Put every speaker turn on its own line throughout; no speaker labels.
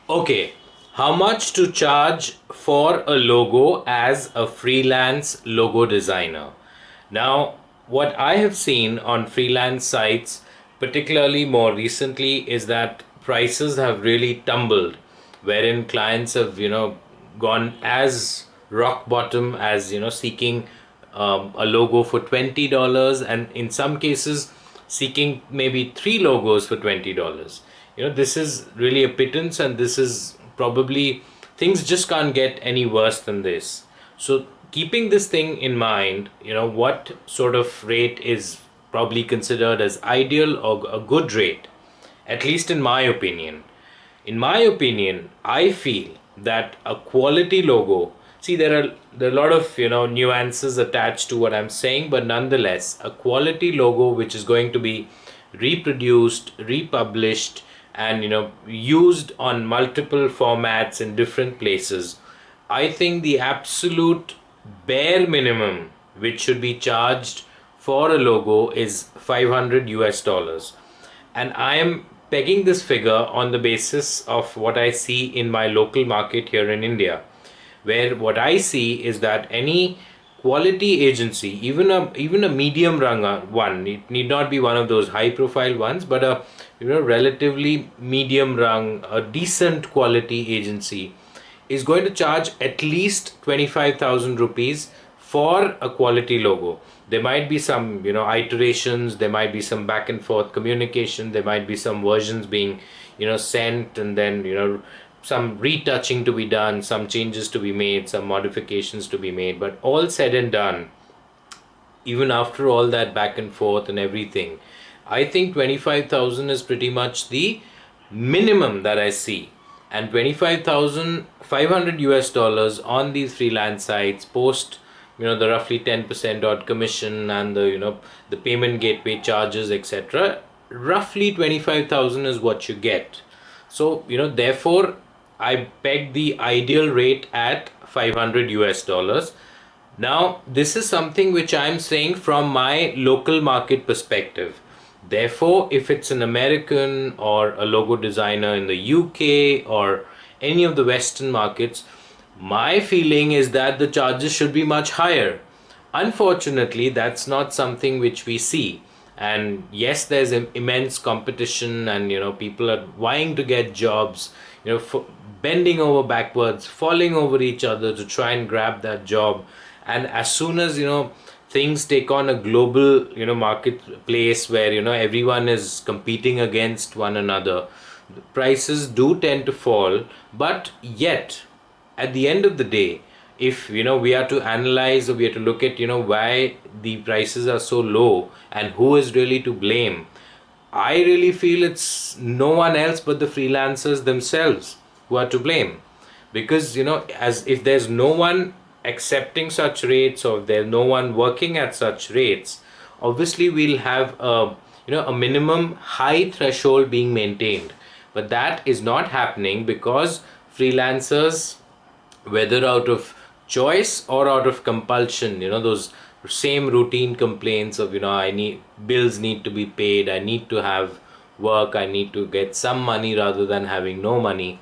Okay, how much to charge for a logo as a freelance logo designer? Now, what I have seen on freelance sites, particularly more recently, is that prices have really tumbled, wherein clients have, gone as rock bottom as, seeking a logo for $20, and in some cases, seeking maybe three logos for $20. This is really a pittance, and this is probably things just can't get any worse than this. So keeping this thing in mind, what sort of rate is probably considered as ideal or a good rate, at least in my opinion. In my opinion, I feel that a quality logo, see, there are a lot of nuances attached to what I'm saying, but nonetheless, a quality logo which is going to be reproduced, republished, and used on multiple formats in different places. I think the absolute bare minimum which should be charged for a logo is 500 US dollars. And I am pegging this figure on the basis of what I see in my local market here in India, where what I see is that any quality agency, even a medium rung one, it need not be one of those high profile ones, but a relatively medium rung, a decent quality agency is going to charge at least 25,000 rupees for a quality logo. There might be some iterations, there might be some back and forth communication, there might be some versions being sent, and then some retouching to be done, some changes to be made, some modifications to be made. But all said and done, even after all that back and forth and everything, I think 25,000 is pretty much the minimum that I see. And 25,500 US dollars on these freelance sites post the roughly 10% odd commission and the payment gateway charges, etc. Roughly 25,000 is what you get. So therefore I peg the ideal rate at 500 US dollars. Now, this is something which I'm saying from my local market perspective. Therefore, if it's an American or a logo designer in the UK or any of the Western markets, my feeling is that the charges should be much higher. Unfortunately, that's not something which we see. And yes, there's immense competition, and people are vying to get jobs, bending over backwards, falling over each other to try and grab that job. And as soon as things take on a global marketplace where everyone is competing against one another, the prices do tend to fall. But yet, at the end of the day, if we are to analyze, or we are to look at why the prices are so low and who is really to blame, I really feel it's no one else but the freelancers themselves who are to blame. Because as if there's no one accepting such rates, or if there's no one working at such rates, obviously we'll have a minimum high threshold being maintained. But that is not happening because freelancers, whether out of choice or out of compulsion, those same routine complaints of I need bills need to be paid, I need to have work, I need to get some money rather than having no money.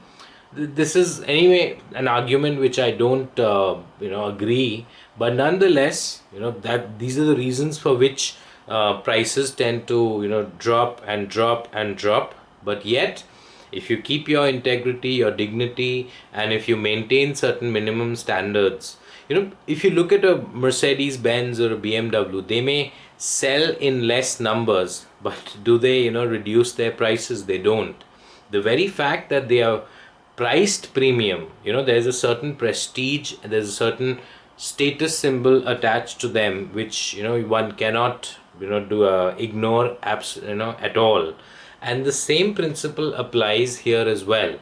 This is anyway an argument which I don't agree, but nonetheless that these are the reasons for which prices tend to drop and drop and drop. But yet, if you keep your integrity, your dignity, and if you maintain certain minimum standards, if you look at a Mercedes Benz or a BMW, they may sell in less numbers, but do they reduce their prices? They don't. The very fact that they are priced premium, there's a certain prestige, there's a certain status symbol attached to them, which one cannot ignore at all. And the same principle applies here as well.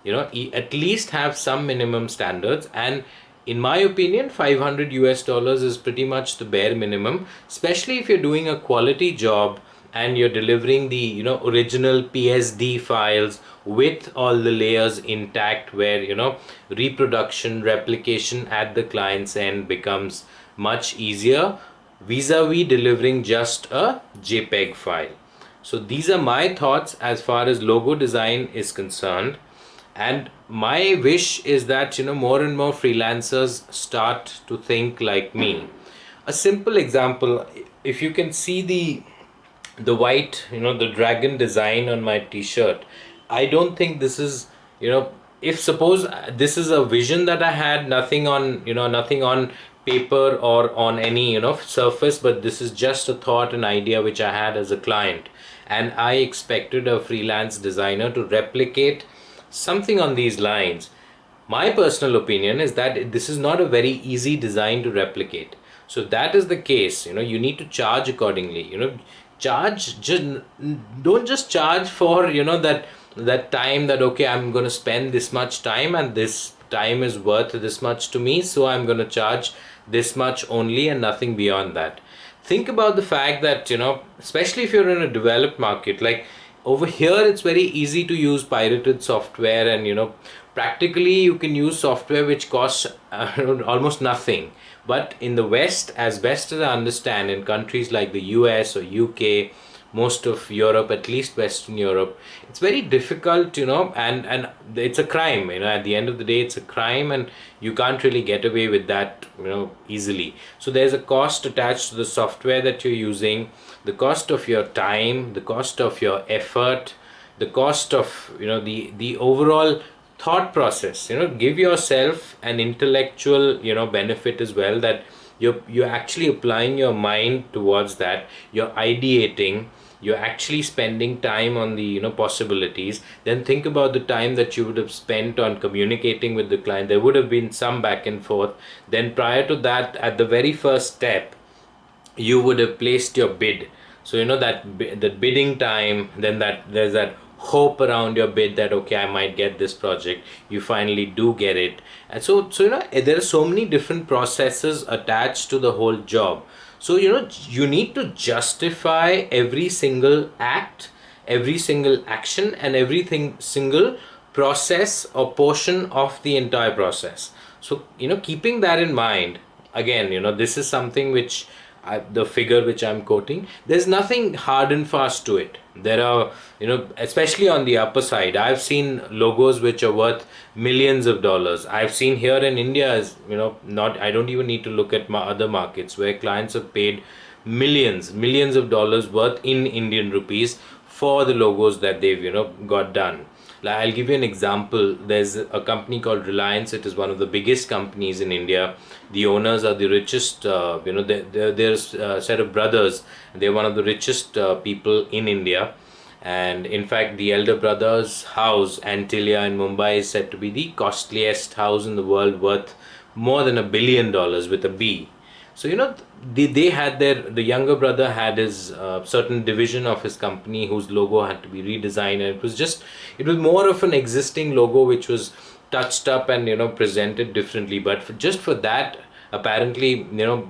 At least have some minimum standards, and in my opinion 500 US dollars is pretty much the bare minimum, especially if you're doing a quality job and you're delivering the original PSD files with all the layers intact, where reproduction, replication at the client's end becomes much easier vis-a-vis delivering just a JPEG file. So these are my thoughts as far as logo design is concerned. And my wish is that, more and more freelancers start to think like me. A simple example, if you can see the white, the dragon design on my t-shirt, I don't think this is, if suppose this is a vision that I had, nothing on, nothing on paper or on any, surface, but this is just a thought, an idea which I had as a client, and I expected a freelance designer to replicate something on these lines. My personal opinion is that this is not a very easy design to replicate. So that is the case, you need to charge accordingly. Charge, just don't just charge for, that time, that okay, I'm going to spend this much time and this time is worth this much to me, so I'm going to charge this much only and nothing beyond that. Think about the fact that, especially if you're in a developed market, like over here, it's very easy to use pirated software, and practically you can use software which costs almost nothing. But in the West, as best as I understand, in countries like the US or UK, most of Europe, at least Western Europe, it's very difficult, and it's a crime, at the end of the day, it's a crime, and you can't really get away with that, easily. So there's a cost attached to the software that you're using, the cost of your time, the cost of your effort, the cost of, the overall thought process. Give yourself an intellectual, benefit as well, that you're actually applying your mind towards that, you're ideating, you're actually spending time on the, possibilities. Then think about the time that you would have spent on communicating with the client. There would have been some back and forth. Then prior to that, at the very first step, you would have placed your bid. So that bidding time, then that there's that hope around your bid that okay, I might get this project. You finally do get it. And so there are so many different processes attached to the whole job. So you need to justify every single act, every single action, and everything single process or portion of the entire process. So keeping that in mind, again, this is something which the figure which I'm quoting, there's nothing hard and fast to it. There are, especially on the upper side, I've seen logos which are worth millions of dollars. I've seen here in India, as not, I don't even need to look at my other markets where clients have paid millions of dollars worth in Indian rupees for the logos that they've, got done. Like, I'll give you an example. There's a company called Reliance. It is one of the biggest companies in India. The owners are the richest, there's a set of brothers. They're one of the richest people in India. And in fact, the elder brother's house, Antilia in Mumbai, is said to be the costliest house in the world, worth more than $1 billion with a B. So they had the younger brother had his certain division of his company whose logo had to be redesigned, and it was more of an existing logo which was touched up and presented differently. But just for that, apparently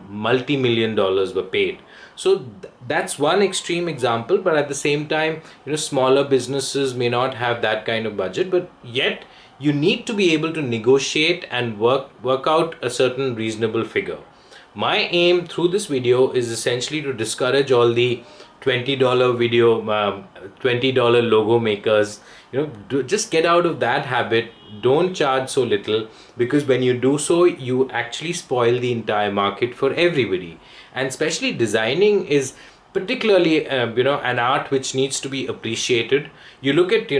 multi-million dollars were paid. So that's one extreme example. But at the same time, smaller businesses may not have that kind of budget, but yet you need to be able to negotiate and work out a certain reasonable figure. My aim through this video is essentially to discourage all the $20 video, $20 logo makers. Just get out of that habit. Don't charge so little, because when you do so, you actually spoil the entire market for everybody. And especially designing is particularly an art which needs to be appreciated. You look at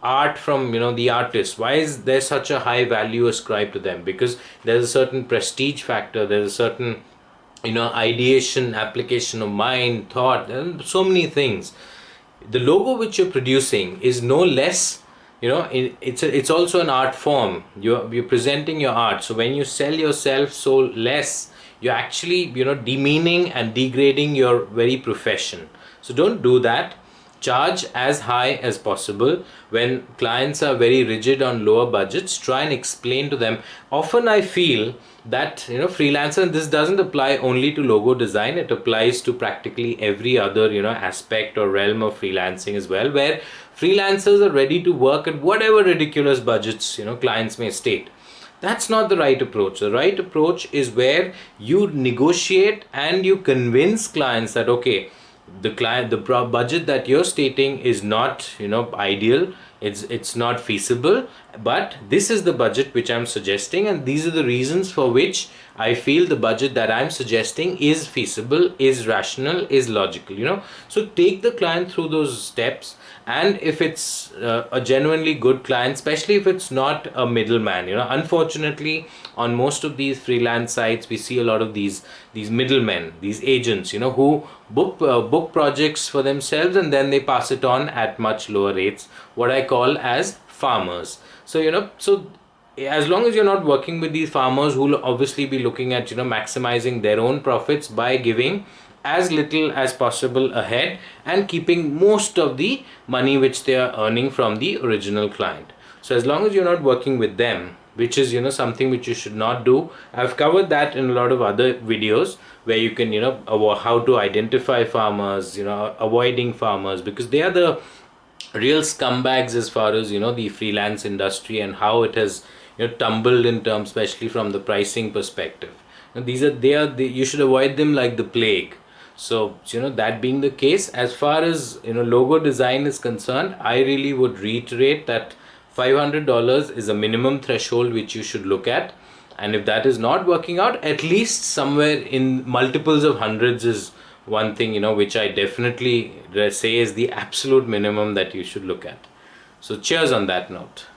art from the artist. Why is there such a high value ascribed to them? Because there's a certain prestige factor, there's a certain ideation, application of mind, thought, and so many things. The logo which you're producing is no less, it's also an art form. You're presenting your art. So when you sell yourself so less, you're actually demeaning and degrading your very profession. So don't do that. Charge as high as possible. When clients are very rigid on lower budgets, try and explain to them. Often I feel that freelancer, and this doesn't apply only to logo design, it applies to practically every other aspect or realm of freelancing as well, where freelancers are ready to work at whatever ridiculous budgets clients may state. That's not the right approach. The right approach is where you negotiate and you convince clients that okay, the budget that you're stating is not ideal, it's not feasible, But this is the budget which I'm suggesting, and these are the reasons for which I feel the budget that I'm suggesting is feasible, is rational, is logical, so take the client through those steps. And if it's a genuinely good client, especially if it's not a middleman, unfortunately on most of these freelance sites we see a lot of these middlemen, these agents, who book projects for themselves and then they pass it on at much lower rates, what I call as farmers. So as long as you're not working with these farmers who will obviously be looking at maximizing their own profits by giving as little as possible ahead and keeping most of the money which they are earning from the original client. So as long as you're not working with them, which is something which you should not do. I've covered that in a lot of other videos where you can how to identify farmers, avoiding farmers, because they are the real scumbags as far as the freelance industry and how it has tumbled in terms, especially from the pricing perspective. And you should avoid them like the plague. So that being the case, as far as logo design is concerned, I really would reiterate that $500 is a minimum threshold which you should look at. And if that is not working out, at least somewhere in multiples of hundreds is one thing which I definitely say is the absolute minimum that you should look at. So cheers on that note.